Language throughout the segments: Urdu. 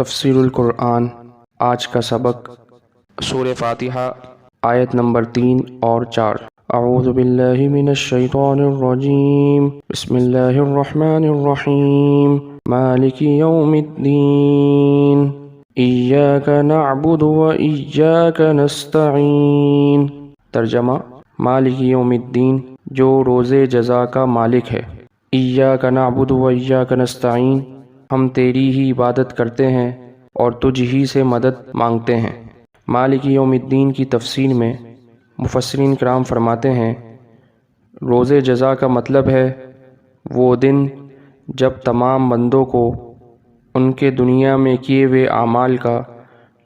تفسیر القرآن۔ آج کا سبق سورہ فاتحہ آیت نمبر 3 اور 4۔ اعوذ باللہ من الشیطان الرجیم، بسم اللہ الرحمن الرحیم، مالک یوم الدین، ایاک نعبد و ایاک نستعین۔ ترجمہ: مالک یوم الدین، جو روز جزا کا مالک ہے۔ ایاک نعبد و ایاک نستعین، ہم تیری ہی عبادت کرتے ہیں اور تجھ ہی سے مدد مانگتے ہیں۔ مالک یوم الدین کی تفسیر میں مفسرین کرام فرماتے ہیں، روز جزا کا مطلب ہے وہ دن جب تمام بندوں کو ان کے دنیا میں کیے ہوئے اعمال کا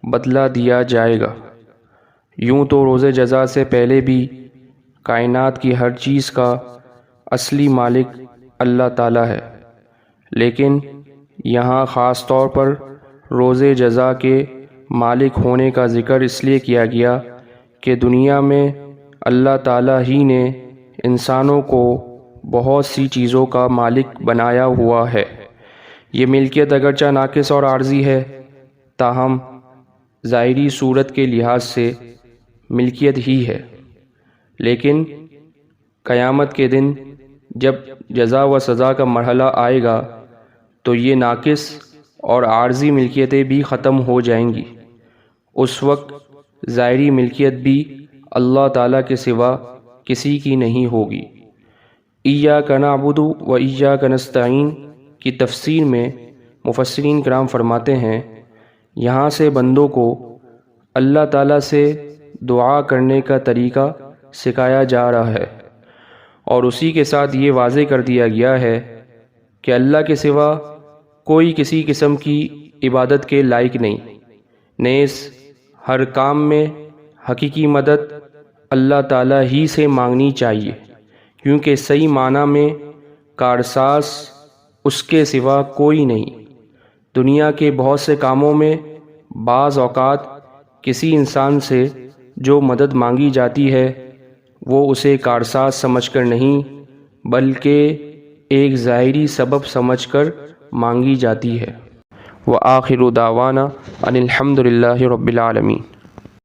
بدلہ دیا جائے گا۔ یوں تو روز جزا سے پہلے بھی کائنات کی ہر چیز کا اصلی مالک اللہ تعالیٰ ہے، لیکن یہاں خاص طور پر روز جزا کے مالک ہونے کا ذکر اس لیے کیا گیا کہ دنیا میں اللہ تعالیٰ ہی نے انسانوں کو بہت سی چیزوں کا مالک بنایا ہوا ہے۔ یہ ملکیت اگرچہ ناقص اور عارضی ہے، تاہم ظاہری صورت کے لحاظ سے ملکیت ہی ہے، لیکن قیامت کے دن جب جزا و سزا کا مرحلہ آئے گا تو یہ ناقص اور عارضی ملکیتیں بھی ختم ہو جائیں گی۔ اس وقت ظاہری ملکیت بھی اللہ تعالیٰ کے سوا کسی کی نہیں ہوگی۔ ایاک نعبد و ایاک نستعین کی تفسیر میں مفسرین کرام فرماتے ہیں، یہاں سے بندوں کو اللہ تعالیٰ سے دعا کرنے کا طریقہ سکھایا جا رہا ہے، اور اسی کے ساتھ یہ واضح کر دیا گیا ہے کہ اللہ کے سوا کوئی کسی قسم کی عبادت کے لائق نہیں۔ نیز ہر کام میں حقیقی مدد اللہ تعالیٰ ہی سے مانگنی چاہیے، کیونکہ صحیح معنی میں کارساز اس کے سوا کوئی نہیں۔ دنیا کے بہت سے کاموں میں بعض اوقات کسی انسان سے جو مدد مانگی جاتی ہے وہ اسے کارساز سمجھ کر نہیں بلکہ ایک ظاہری سبب سمجھ کر مانگی جاتی ہے۔ وآخر دعوانا ان الحمد للہ رب العالمین۔